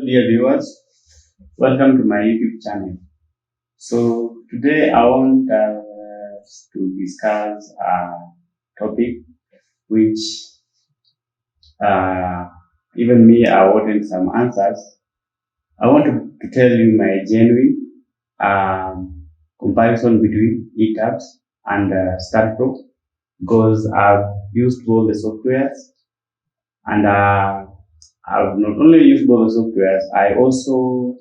dear viewers, welcome to my YouTube channel. So today I want to discuss a topic which uh, even me I wanted some answers. I want to tell you my genuine comparison between ETABs and Staadpro because I've used both the softwares and I've not only used both the softwares, I also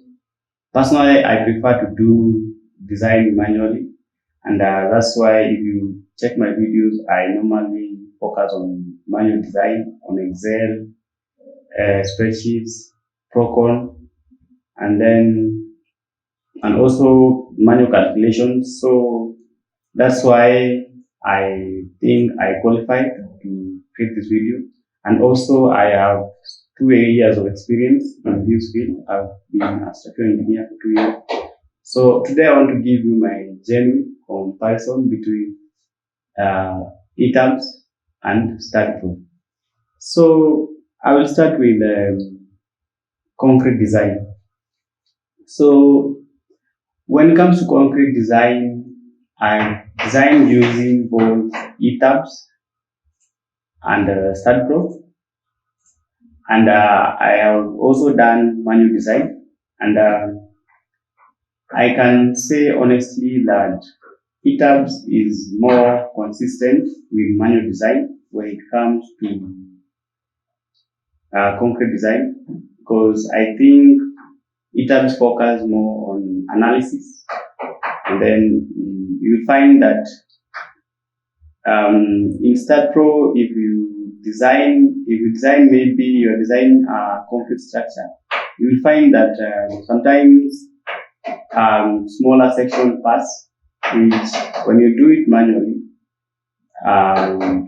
personally I prefer to do design manually, and that's why if you check my videos, I normally focus on manual design on Excel, spreadsheets, Procon, and then and also manual calculations. So that's why I think I qualified to create this video. And also I have 2 years of experience in this field. I've been a structural engineer for 2 years. So today I want to give you my genuine comparison between ETABs and Staadpro. So I will start with concrete design. So when it comes to concrete design, I design using both ETABs and Staadpro, and I have also done manual design, and I can say honestly that ETABs is more consistent with manual design when it comes to concrete design, because I think ETABs focus more on analysis, and then you will find that in Staadpro, if you design maybe you're designing a concrete structure, you will find that sometimes smaller section pass, which when you do it manually,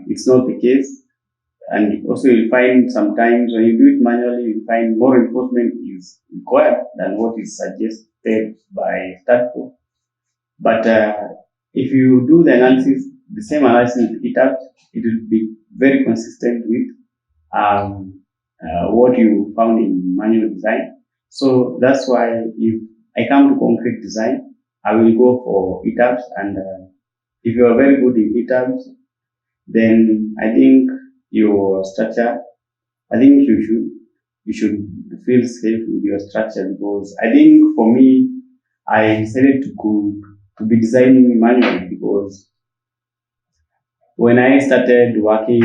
it's not the case. And also you'll find sometimes when you do it manually, you'll find more reinforcement is required than what is suggested by Staadpro. But if you do the analysis, the same analysis with ETABs, it will be very consistent with what you found in manual design. So that's why if I come to concrete design, I will go for ETABs. And if you are very good in ETABs, then I think your structure, I think you should feel safe with your structure, because I think for me, I decided to be designing manually, because when I started working,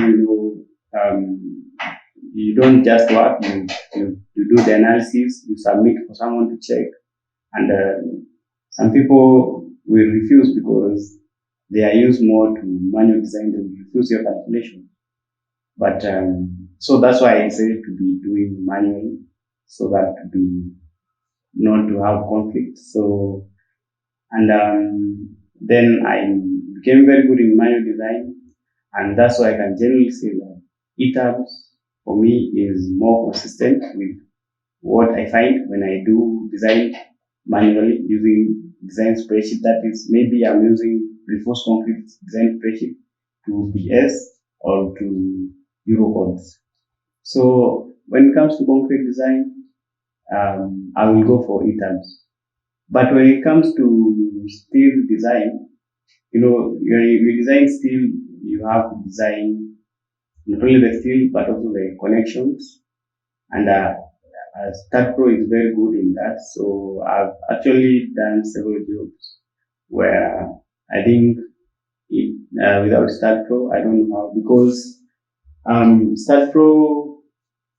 you don't just work, you do the analysis, you submit for someone to check, and some people will refuse because they are used more to manual design, they will refuse your calculation. But so that's why I decided to be doing manually, so that to be not to have conflict. So and then I became very good in manual design, and that's why I can generally say that ETABs for me is more consistent with what I find when I do design manually using design spreadsheet. That is, maybe I'm using reinforced concrete design spreadsheet to PS or to Eurocodes. So when it comes to concrete design, I will go for ETABs. But when it comes to steel design, you design steel, you have to design not only the steel but also the connections. And Staadpro is very good in that. So I've actually done several jobs where I think without Staadpro, I don't know how, because Staadpro,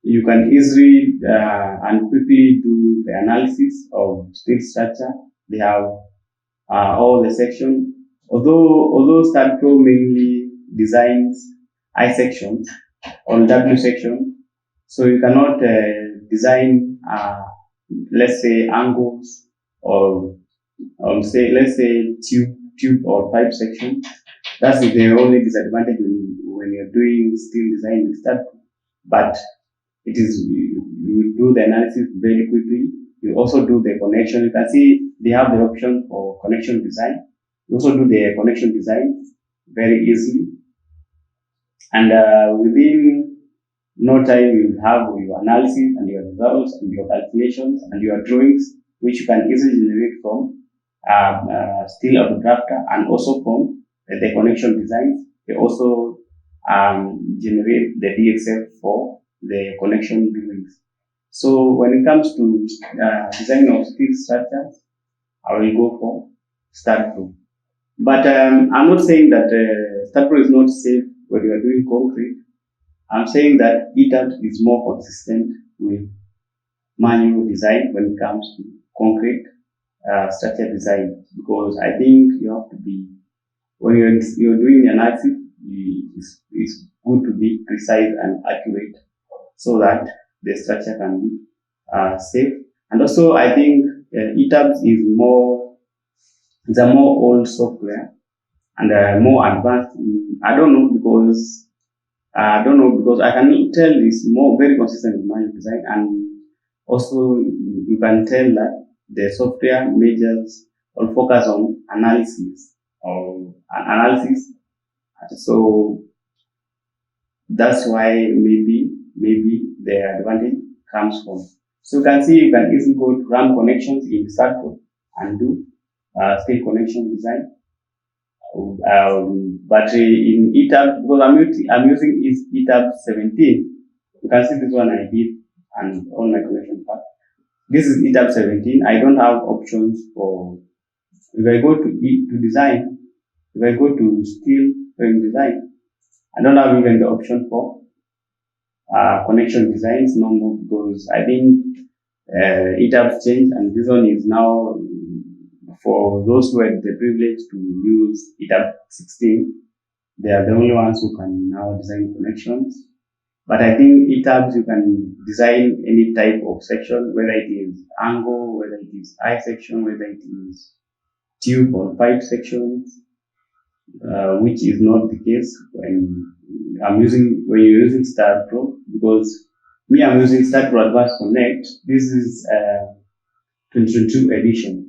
you can easily and quickly do the analysis of steel structure. They have all the sections. Although Staadpro mainly designs I sections or W section, so you cannot design let's say angles or say let's say tube or pipe section. That's the only disadvantage when you're doing steel design in Staadpro. But it is you do the analysis very quickly. You also do the connection. You can see they have the option for connection design. You also do the connection design very easily. And within no time you have your analysis and your results and your calculations and your drawings, which you can easily generate from still auto drafter and also from the connection designs. They also generate the DXF for the connection drawings. So when it comes to design of steel structures, I will go for Staadpro. But I'm not saying that Staadpro is not safe when you are doing concrete. I'm saying that ETABs is more consistent with manual design when it comes to concrete structure design, because I think you have to be, when you're doing the analysis, it's good to be precise and accurate so that the structure can be safe. And also, I think ETABs is it's a more old software and more advanced. I don't know because I can tell it's more very consistent with manual design, and also you can tell that the software measures or focus on analysis. So that's why maybe the advantage comes from. So you can see you can easily go to RAM connections in Staadpro and do state connection design. But in ETAB, because I'm using ETAB 17, you can see this one I did and on my connection part. This is ETAB 17. I don't have options for, if I go to design, if I go to steel frame design, I don't have even the option for connection designs no more, because I think ETABs changed and this one is now for those who had the privilege to use ETAB 16. They are the only ones who can now design connections. But I think ETABs, you can design any type of section, whether it is angle, whether it is I section, whether it is tube or pipe sections, which is not the case when you're using Staadpro, because I'm using Staadpro Advanced Connect. This is 2022 edition.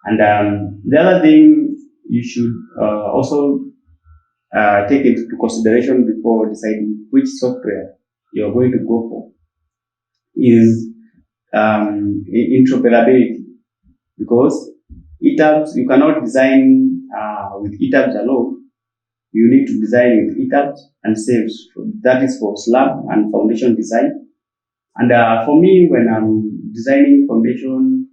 And the other thing you should also take into consideration before deciding which software you're going to go for is interoperability, because ETABs, you cannot design with ETABs alone. You need to design with ETABs and SAVES. That is for slab and foundation design. And for me, when I'm designing foundation,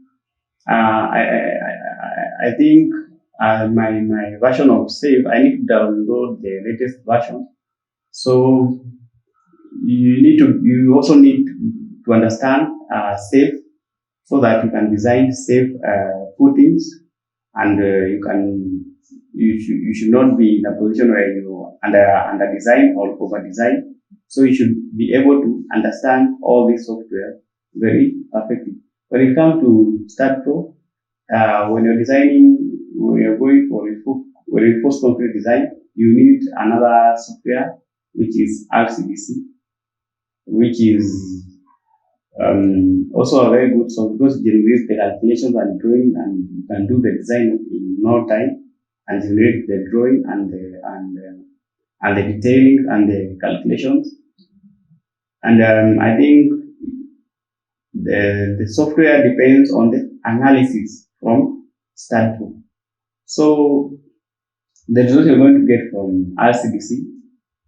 I think my version of SAVE, I need to download the latest version. So you also need to understand SAVE so that you can design safe footings, and you should not be in a position where you under design or over design. So you should be able to understand all this software very perfectly. When it comes to Staadpro, when you're going for reinforced concrete design, you need another software which is RCDC, which is also a very good software because it generates the calculations and drawing, and you can do the design in no time and generate the drawing and the detailing and the calculations. And I think the software depends on the analysis from Staadpro. So the results you're going to get from RCDC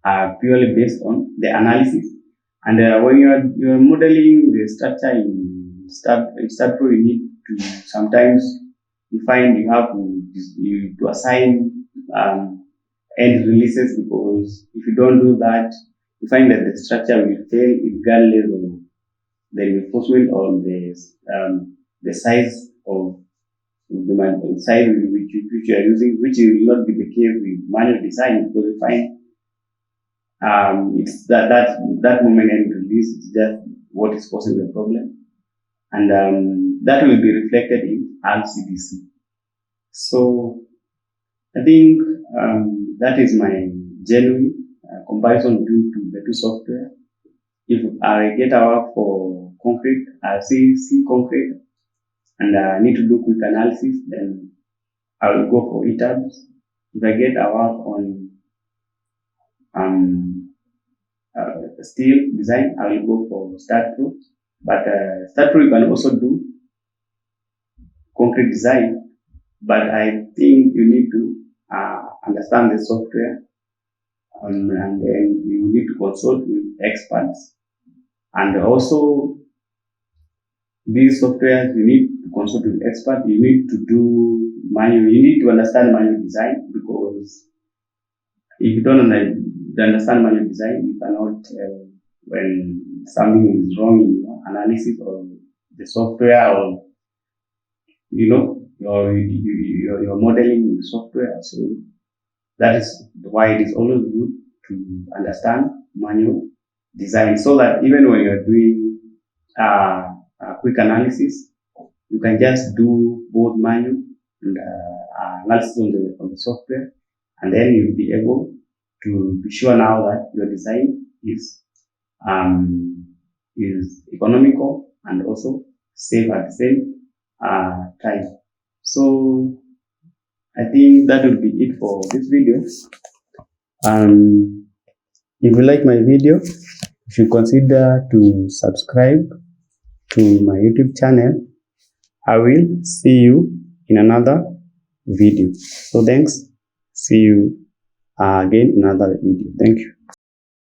are purely based on the analysis. And when you're modeling the structure in Staadpro, you need to sometimes you find you have to assign end releases, because if you don't do that, you find that the structure will fail regardless of the reinforcement or the size of the size which you are using, which will not be the case with manual design, because you find it's that moment end release is just what is causing the problem, and that will be reflected in RCDC. So I think that is my genuine comparison between the two software. If I get a work for concrete, I see concrete, and I need to do quick analysis, then I will go for ETABs. If I get a work on steel design, I will go for Staadpro. But Staadpro you can also do concrete design, but I think you need to understand the software, and then you need to consult with experts. And also, these softwares you need to consult with experts. You need to do manual. You need to understand manual design, because if you don't understand manual design, you cannot tell when something is wrong in your analysis or the software, or your modeling in the software. So that is why it is always good to understand manual design, so that even when you're doing a quick analysis, you can just do both manual and analysis on the software, and then you'll be able to be sure now that your design is economical and also safe at the same time. So I think that will be it for this video. If you like my video, you should consider to subscribe to my YouTube channel. I will see you in another video. So thanks. See you again in another video. Thank you.